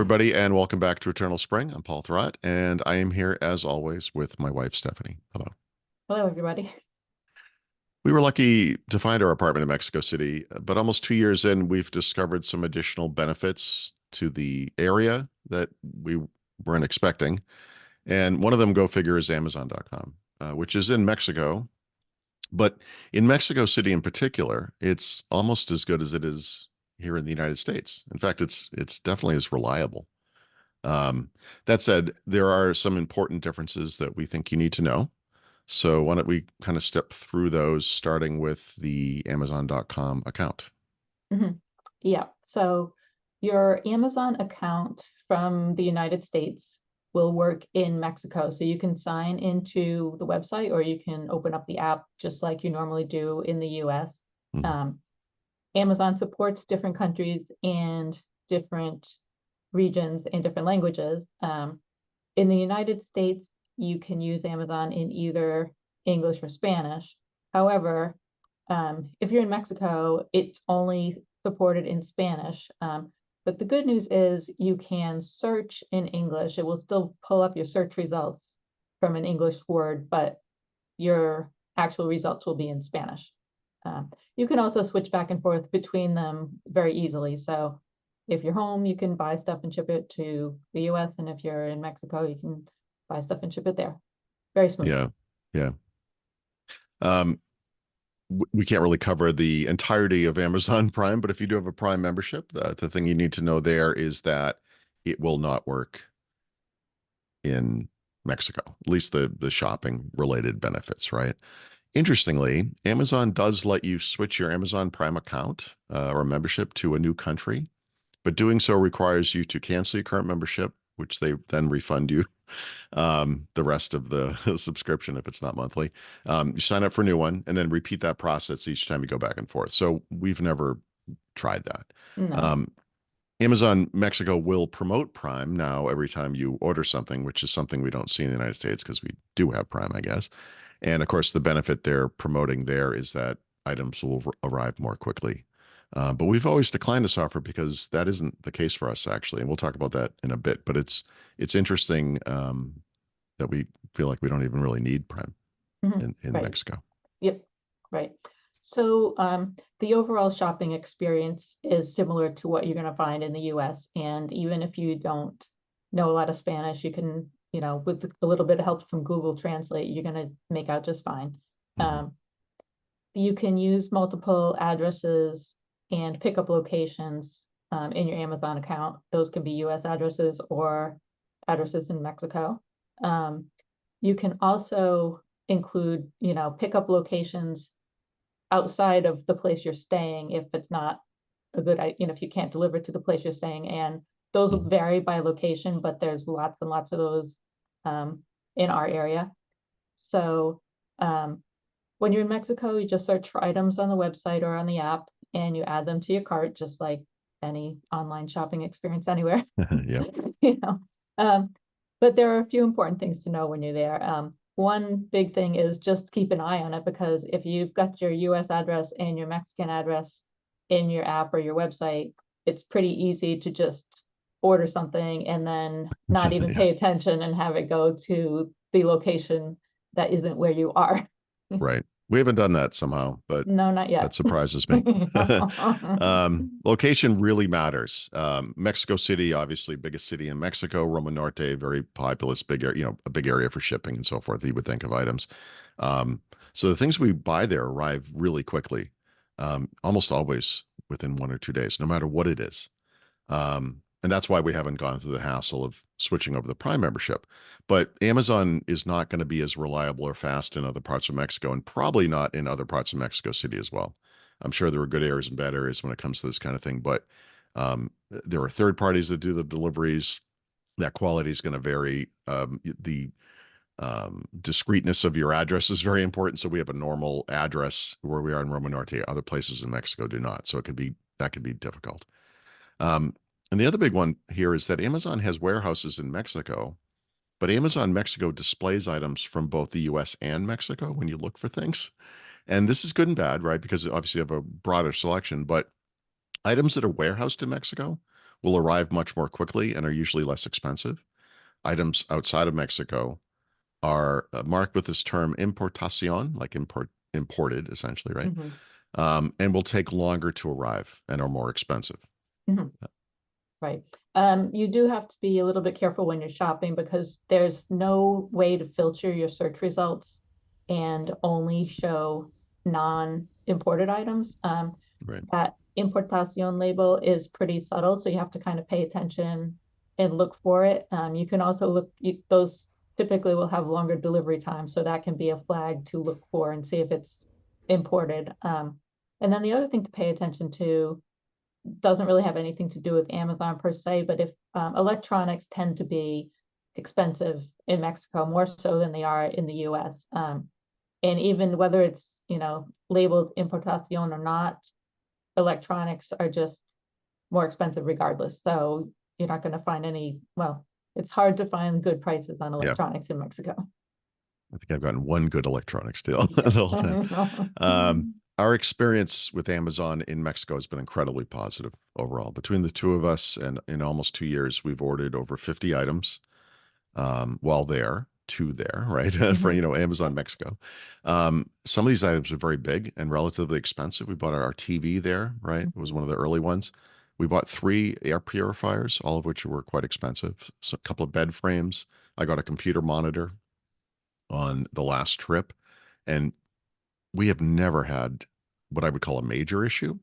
everybody, and welcome back to Eternal Spring. I'm Paul Thurrott, and I am here, as always, with my wife, Stephanie. Hello. Hello, everybody. We were lucky to find our apartment in Mexico City, but almost 2 years in, we've discovered some additional benefits to the area that we weren't expecting. And one of them, go figure, is Amazon.com, which is in Mexico. But in Mexico City in particular, it's almost as good as it is here in the United States. In fact, it's definitely as reliable. Um, that said, there are some important differences that we think you need to know. So why don't we kind of step through those, starting with the Amazon.com account? Mhm. Yeah, so your Amazon account from the United States will work in Mexico. So you can sign into the website or you can open up the app just like you normally do in the US. Mhm. Um, Amazon supports different countries and different regions and different languages. In the United States, you can use Amazon in either English or Spanish. However, if you're in Mexico, it's only supported in Spanish. But the good news is you can search in English. It will still pull up your search results from an English word, but your actual results will be in Spanish. You can also switch back and forth between them very easily. So if you're home, you can buy stuff and ship it to the US. And if you're in Mexico, you can buy stuff and ship it there. Very smooth. Yeah, yeah. Um, we can't really cover the entirety of Amazon Prime, but if you do have a Prime membership, the thing you need to know there is that it will not work in Mexico, at least the shopping related benefits, right? Interestingly, Amazon does let you switch your Amazon Prime account or membership to a new country, but doing so requires you to cancel your current membership, which they then refund you the rest of the subscription if it's not monthly. You sign up for a new one and then repeat that process each time you go back and forth. So we've never tried that. No. Um, Amazon Mexico will promote Prime now every time you order something, which is something we don't see in the United States because we do have Prime, I guess. And of course, the benefit they're promoting there is that items will arrive more quickly. But we've always declined this offer because that isn't the case for us, actually. And we'll talk about that in a bit. But it's interesting that we feel like we don't even really need Prime in Right. Mexico. Yep. Right. So the overall shopping experience is similar to what you're going to find in the US. And even if you don't know a lot of Spanish, you can, with a little bit of help from Google Translate, you're going to make out just fine. Mhm. You can use multiple addresses and pickup locations in your Amazon account. Those can be US addresses or addresses in Mexico. You can also include, pickup locations outside of the place you're staying if it's not a good, if you can't deliver to the place you're staying. And those will Mhm. vary by location, but there's lots and lots of those in our area. So when you're in Mexico, you just search for items on the website or on the app and you add them to your cart, just like any online shopping experience anywhere. Yep. you know. Um, but there are a few important things to know when you're there. One big thing is just keep an eye on it because if you've got your US address and your Mexican address in your app or your website, it's pretty easy to just order something and then not even Yeah. pay attention and have it go to the location that isn't where you are. Right. We haven't done that somehow, but No, not that yet. surprises me. Location really matters. Mexico City, obviously, biggest city in Mexico. Roma Norte, very populous, big area, a big area for shipping and so forth. You would think of items. Um, so the things we buy there arrive really quickly, almost always within 1 or 2 days, no matter what it is. And that's why we haven't gone through the hassle of switching over the Prime membership. But Amazon is not going to be as reliable or fast in other parts of Mexico, and probably not in other parts of Mexico City as well. I'm sure there are good areas and bad areas when it comes to this kind of thing, but there are third parties that do the deliveries. That quality is going to vary. The discreteness of your address is very important. So we have a normal address where we are in Roma Norte. Other places in Mexico do not. So that could be difficult. Um, and the other big one here is that Amazon has warehouses in Mexico, but Amazon Mexico displays items from both the US and Mexico when you look for things. And this is good and bad, right? Because obviously you have a broader selection, but items that are warehoused in Mexico will arrive much more quickly and are usually less expensive. Items outside of Mexico are marked with this term importacion, like imported essentially, right? Mhm. And will take longer to arrive and are more expensive. Mhm. Right. You do have to be a little bit careful when you're shopping because there's no way to filter your search results and only show non-imported items. Right. That importación label is pretty subtle, so you have to kind of pay attention and look for it. You can also look, those typically will have longer delivery time, so that can be a flag to look for and see if it's imported. And then the other thing to pay attention to doesn't really have anything to do with Amazon per se, but if electronics tend to be expensive in Mexico more so than they are in the US. And even whether it's, labeled importación or not, electronics are just more expensive regardless. So you're not going to find well, it's hard to find good prices on Yeah. electronics in Mexico. I think I've gotten one good electronics deal Yeah. the whole time. Our experience with Amazon in Mexico has been incredibly positive overall. Between the two of us, and in almost 2 years, we've ordered over 50 items while there, right? For, Amazon Mexico. Some of these items are very big and relatively expensive. We bought our TV there, right? It was one of the early ones. We bought 3 air purifiers, all of which were quite expensive. So a couple of bed frames. I got a computer monitor on the last trip, and we have never had what I would call a major issue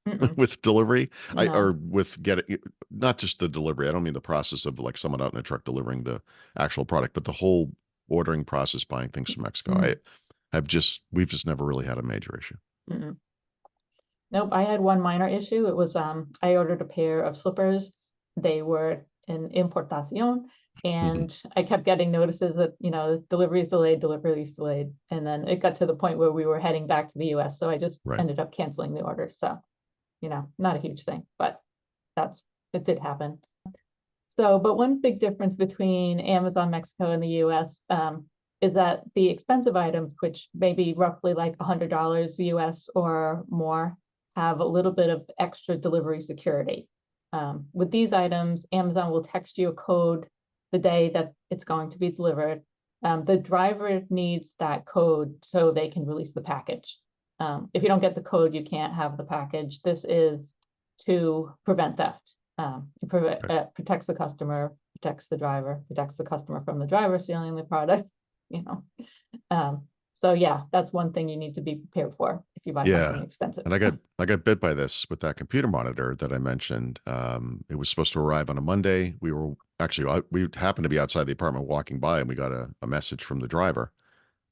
Mm-mm. with delivery. Or No. with getting, not just the delivery. I don't mean the process of like someone out in a truck delivering the actual product, but the whole ordering process, buying things from Mexico. Mm-mm. We've just never really had a major issue. Mm-mm. Nope, I had one minor issue. It was I ordered a pair of slippers. They were in importación, Mhm. and I kept getting notices that, delivery is delayed, delivery is delayed. And then it got to the point where we were heading back to the US. So I just Right. ended up canceling the order. So, not a huge thing, but it did happen. So, but one big difference between Amazon Mexico and the US is that the expensive items, which may be roughly like $100 US or more, have a little bit of extra delivery security. With these items, Amazon will text you a code the day that it's going to be delivered. The driver needs that code so they can release the package. If you don't get the code, you can't have the package. This is to prevent theft. Right. Protects the customer, protects the driver, protects the customer from the driver stealing the product, you know. So yeah, that's one thing you need to be prepared for if you buy something Yeah. expensive. And I got bit by this with that computer monitor that I mentioned. It was supposed to arrive on a Monday. We happened to be outside the apartment walking by, and we got a message from the driver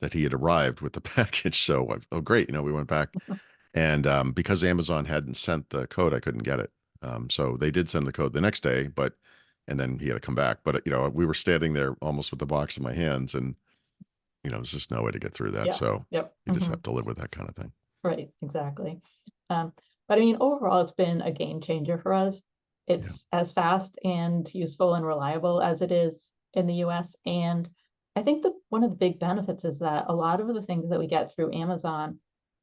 that he had arrived with the package. So, oh, great. We went back, and because Amazon hadn't sent the code, I couldn't get it. So they did send the code the next day, and then he had to come back. But, we were standing there almost with the box in my hands, and, there's just no way to get through that. Yeah. So Yep. you just have to live with that kind of thing. Right, exactly. But I mean, overall, it's been a game changer for us. Yeah. It's as fast and useful and reliable as it is in the US. And I think that one of the big benefits is that a lot of the things that we get through Amazon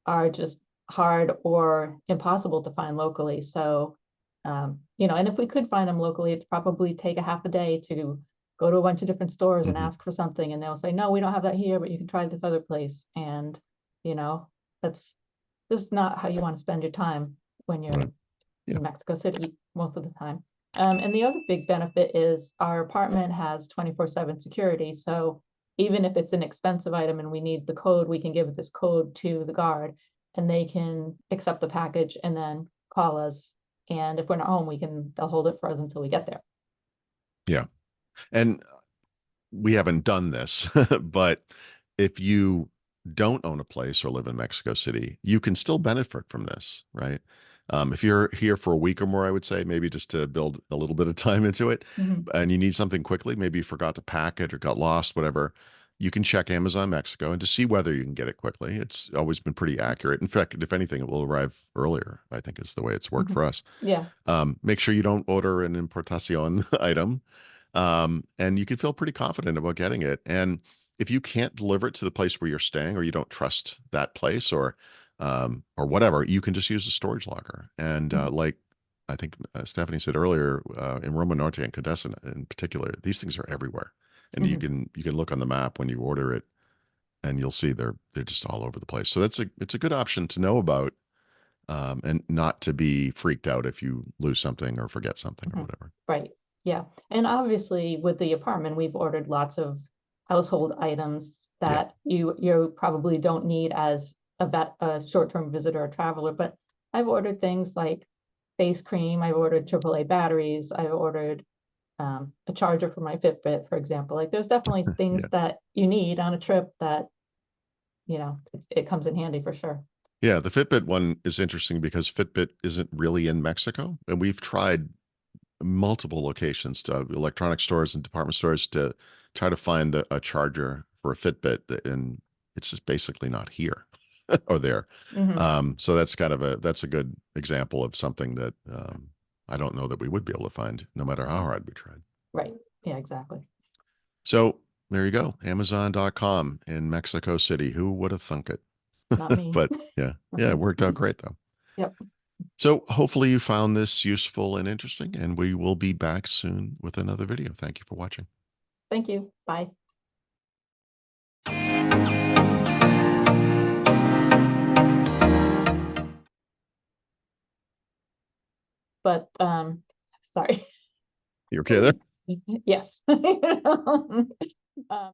are just hard or impossible to find locally. So, and if we could find them locally, it'd probably take a half a day to go to a bunch of different stores and Mhm. ask for something, and they'll say, no, we don't have that here, but you can try this other place. And, that's just not how you want to spend your time when you're Right. Yeah. in Mexico City most of the time. And the other big benefit is our apartment has 24/7 security. So even if it's an expensive item and we need the code, we can give this code to the guard and they can accept the package and then call us. And if we're not home, they'll hold it for us until we get there. Yeah. And we haven't done this, but if you don't own a place or live in Mexico City, you can still benefit from this, right? If you're here for a week or more, I would say maybe just to build a little bit of time into it, Mhm. and you need something quickly, maybe you forgot to pack it or got lost, whatever. You can check Amazon Mexico and to see whether you can get it quickly. It's always been pretty accurate. In fact, if anything, it will arrive earlier, I think is the way it's worked Mhm. for us. Yeah. Make sure you don't order an importacion item, and you can feel pretty confident about getting it. And if you can't deliver it to the place where you're staying, or you don't trust that place, or whatever, you can just use a storage locker. And Mhm. I think Stephanie said earlier, in Roma Norte and Condessa in particular, these things are everywhere, and you can look on the map when you order it, and you'll see they're just all over the place. So it's a good option to know about, and not to be freaked out if you lose something or forget something or whatever. Right. Yeah. And obviously with the apartment, we've ordered lots of household items that you probably don't need as a short-term visitor or traveler, but I've ordered things like face cream, I've ordered AAA batteries, I've ordered a charger for my Fitbit, for example. Like there's definitely things Yeah. that you need on a trip that, it comes in handy for sure. Yeah, the Fitbit one is interesting because Fitbit isn't really in Mexico, and we've tried multiple locations to electronic stores and department stores to try to find a charger for a Fitbit, and it's just basically not here or there. So that's that's a good example of something that I don't know that we would be able to find no matter how hard we tried. Right. Yeah, exactly. So there you go, Amazon.com in Mexico City. Who would have thunk it? Not me. But yeah, it worked out great though. Yep. So hopefully you found this useful and interesting, and we will be back soon with another video. Thank you for watching. Thank you. Bye. But sorry. You okay there? Yes.